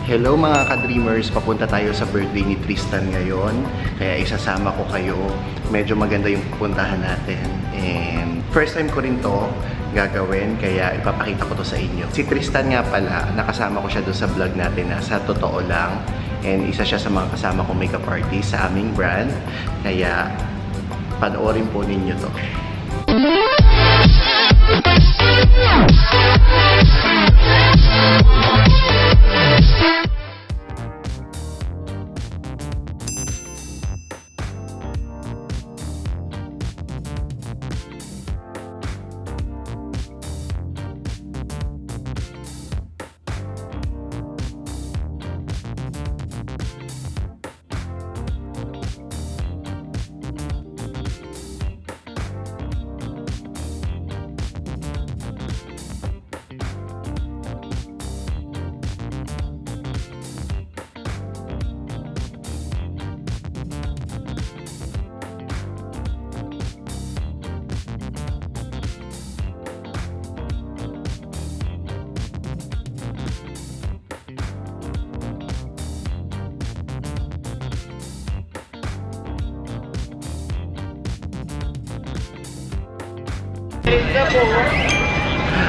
Hello mga ka-dreamers, papunta tayo sa birthday ni Tristan ngayon. Kaya isasama ko kayo. Medyo maganda yung pupuntahan natin. And first time ko rin to gagawin, kaya ipapakita ko to sa inyo. Si Tristan nga pala, nakasama ko siya doon sa vlog natin na sa totoo lang. And isa siya sa mga kasama kong makeup artist sa aming brand. Kaya panoorin po ninyo to.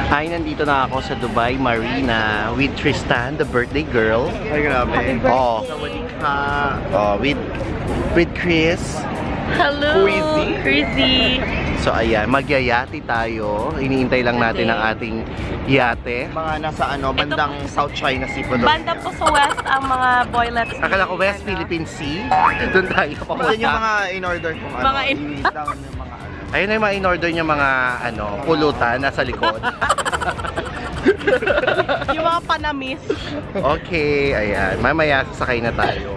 Ay, nandito na ako sa Dubai Marina with Tristan, the birthday girl. Ay, grabe. Oh, with Chris. Hello, Chrissy. So ayan, magyayati tayo. Iniintay lang natin ang ating yate. Mga nasa bandang South China Sea po doon. Banda po sa west ang mga boilets. Akala ko West Philippine Sea. Doon tayo papunta. Kasi yung mga in-order kong Mga i-down yung mga Ayun na yung mga in-order niya mga pulutan nasa likod. Yung mga panamis. Okay, ayan. Mamaya sasakay na tayo.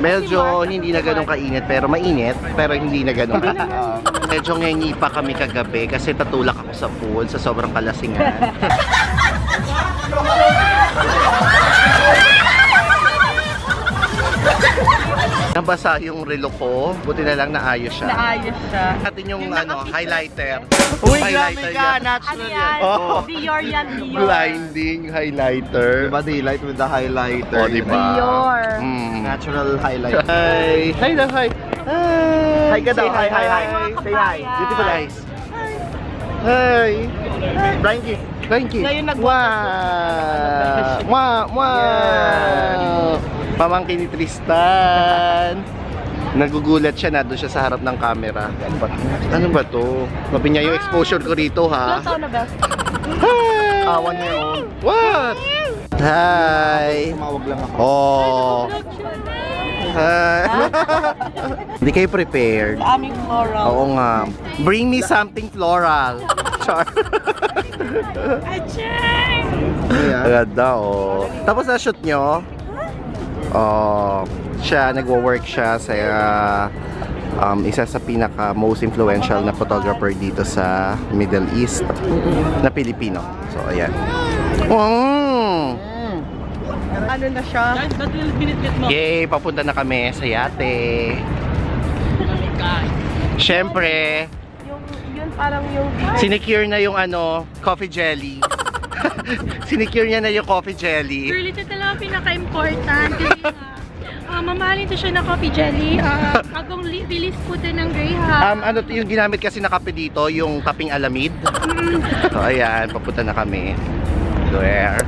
Medyo hindi na ganun kainit pero mainit. Pero hindi na ganun kainit. Medyo ngengi pa kami kagabi kasi tatulak ako sa pool sa sobrang kalasingan. Nabasa yung relo ko. Buti na lang naayos siya. Naayos siya. Atin yung highlighter. Uy, Highlighter grabe ka! yan. Natural Ano yan! yan? Oh. Dior yan, Dior. Blinding highlighter. Diba daylight with the highlighter? Oh, diba? Dior. Natural highlight. Hi! Hi daw, hi! Hi! Hi ka daw, Say hi, hi, hi. Say hi. Beautiful eyes. Hi! Blind kiss. Thank you. Ngayon Wow! Wow! Wow! Pamangkin ni Tristan. Nagugulat siya na doon siya sa harap ng camera. Ano ba to? Mabi niya yung exposure ko rito, ha? Ilang taon na ba? Hi! 1 year old. What? Hi! Tumawag lang ako. Oh! Hi! Hindi kayo prepared. Sa aming floral. Oo nga. Bring me something floral. Char. Acheng! Ganda, oh. Tapos na-shoot nyo? Oh, siya, nagwo-work siya sa isa sa pinaka most influential na photographer dito sa Middle East na Pilipino. So, ayan. Ano na siya? Yay! Papunta na kami sa yate. Siyempre, Yun parang yung... sinecure na yung coffee jelly. Sinecure niya na yung coffee jelly. Girl, ito talaga pinaka-important. Mamahalin to siya na coffee jelly. Agong release po din ng Greyhound. Ano yung ginamit kasi na kape dito, yung kaping alamid. So ayan, papunta na kami. Where?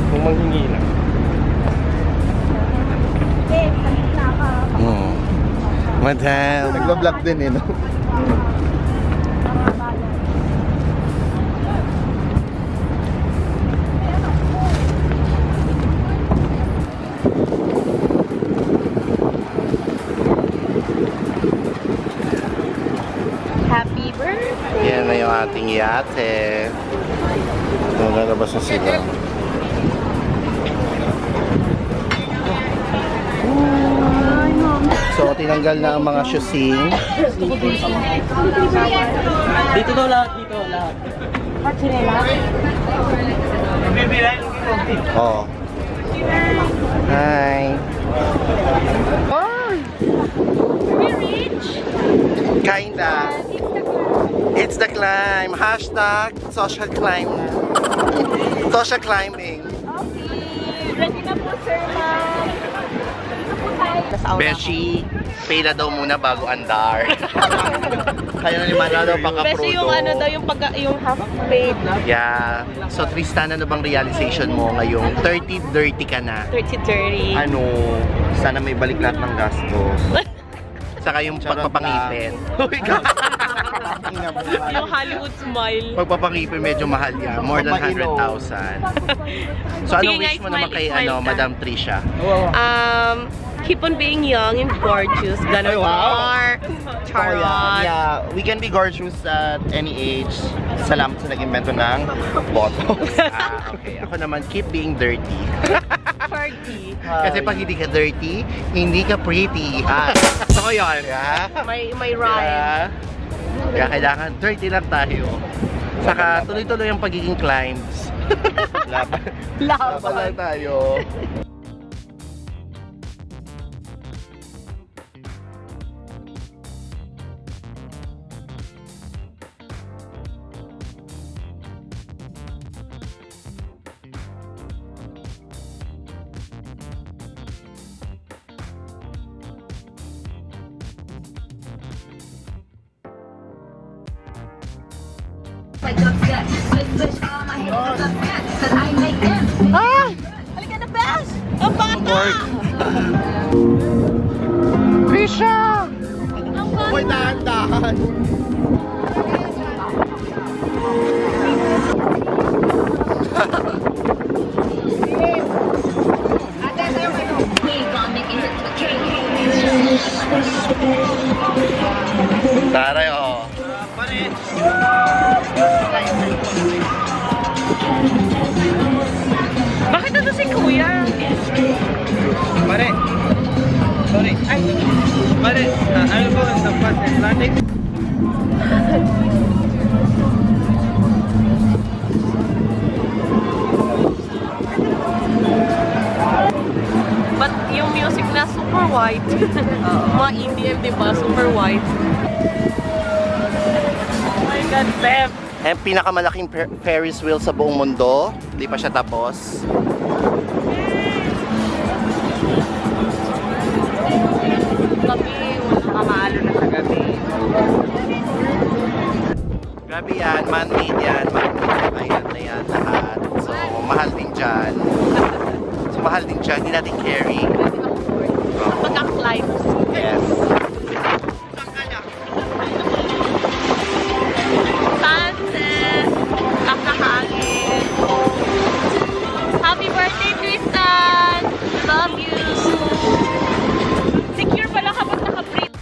Kung manghingi na. Madam. Nagbablog din no? Happy birthday! Yan na yung ating yate. Lalabas na sila. So, tinanggal na ang mga shusing. Dito daw lahat, dito lahat. Oh. Hi. We rich? Kinda. It's It's the climb. Hashtag social climb. Social climbing. Ready na po, sir, ma'am. Beshi, pay na daw muna bago andar. Kaya na ni Manalo paka-prodo. Kasi yung ano daw, yung half paid. Yeah. So Tristan, ano bang realization mo ngayong 30-30 ka na? 30-30. Ano, sana may balik lahat ng gastos. Saka yung Charot pagpapangipin. Yung Hollywood smile. Pagpapangipin medyo mahal yan. More than 100,000. So Sige ano nga, wish mo naman smile, kay smile ka. Madam Trisha? Keep on being young and gorgeous. Ganon. Ay, wow. Or, charot. Yeah, we can be gorgeous at any age. Salamat sa nag-invento ng botox. Okay. Ako naman, keep being dirty. Party. Kasi pag hindi ka dirty, hindi ka pretty. So yun. Yeah. May rhyme. Kaya kailangan dirty lang tayo. Saka tuloy-tuloy ang pagiging climbs. Laban lang tayo. Halika na, Bes! Ang bata! Trisha! Uy, dahan-dahan. Taray, oh. Bakit ito si Kuya? Pare. Sorry. Ay. Pare, ano po sa past Atlantic? But yung music na super white. Mga EDM, diba? Super white. Oh my God, Beb! Eh, pinakamalaking Ferris wheel sa buong mundo. Hindi pa siya tapos. Gabi, walang kamalo na sa gabi. Grabe yan, man-made yan. Man-made island na yan lahat. So, mahal din dyan. So, mahal din dyan. Hindi natin carry. Pagka-climb. Yes. Sunset! Nakahangin! Happy birthday, Tristan! Love you! Secure pala kapag naka-break.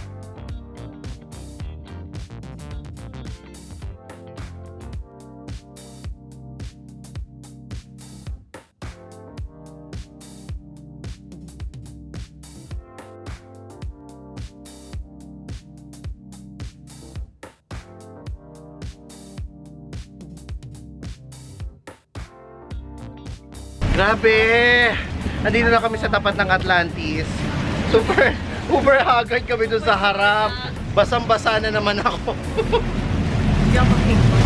Grabe! Nandito na kami sa tapat ng Atlantis. Super haggard kami dun sa harap. Basang-basa na naman ako. Hindi ako makikita.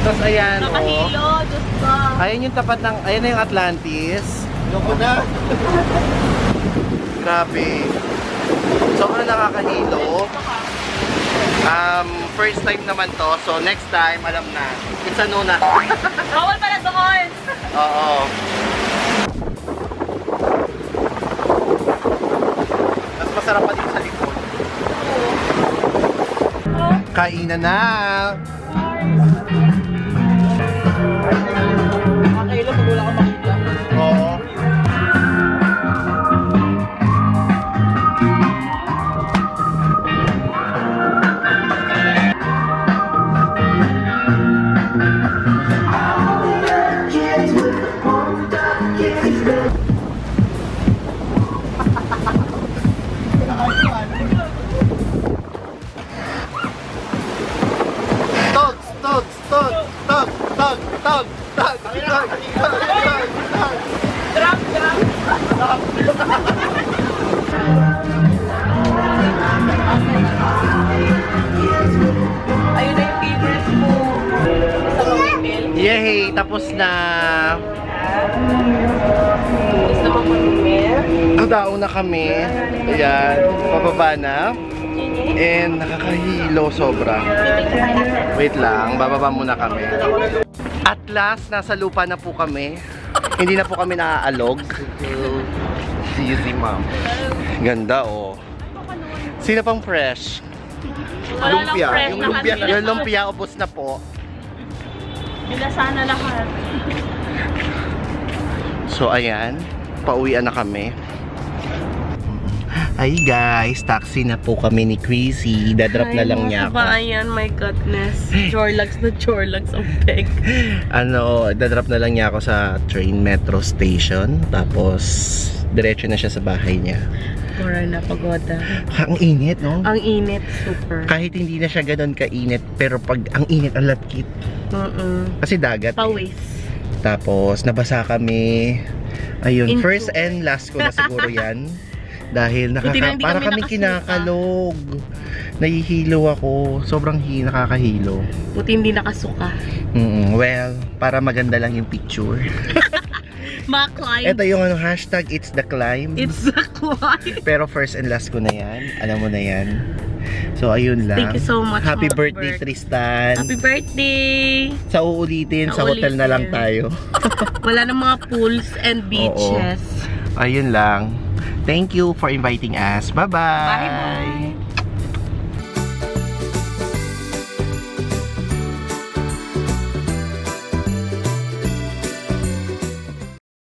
Tapos ayan, oh. Nakahilo, Diyos ko. Ayan yung tapat ng, ayan na yung Atlantis. Loko na. Grabe. Sobrang nakakahilo. First time naman to, so next time, alam na. It's a no na. Bawal pala doon! Oo. Mas masarap pa din sa likod. Kainan na! Makakailan pag wala kang makita. Oo. Togs! Okay, tapos na. Gusto mo mag-mare? Dao na kami. Ayan, pababa na. And nakakahilo sobra. Wait lang, bababa muna kami. At last, nasa lupa na po kami. Hindi na po kami naaalog. See you, ma'am. Ganda oh. Sino pang fresh? Wala lang Lumpia. fresh Yung na lumpia kanila. Yung lumpia, ubos na po. Binasa na lahat. So ayan, pauwian na kami. Ay guys, taxi na po kami ni Chrissy. Dadrop na lang niya ako. Ayan, my goodness. Jorlags na jorlags ang peg. Dadrop na lang niya ako sa train metro station. Tapos, diretso na siya sa bahay niya. Pura na pagoda. Ang init, no? Ang init, super. Kahit hindi na siya ganun kainit, pero pag ang init, ang lapkit. Kasi dagat. Pawis. Tapos, nabasa kami. Ayun, Into. first and last ko na siguro yan. Dahil Buti na hindi para kami kaming nakasuka. kinakalog. Nahihilo ako. Sobrang nakakahilo. Buti hindi nakasuka. Well, para maganda lang yung picture. Mga climb. Ito yung hashtag it's the climb. It's a climb. Pero first and last ko na yan. Alam mo na yan. So ayun lang. Thank you so much. Happy Happy birthday, Tristan. Happy birthday! Sa uulitin, sa hotel na lang tayo. Wala ng mga pools and beaches. Ayun lang. Thank you for inviting us. Bye-bye! Bye-bye!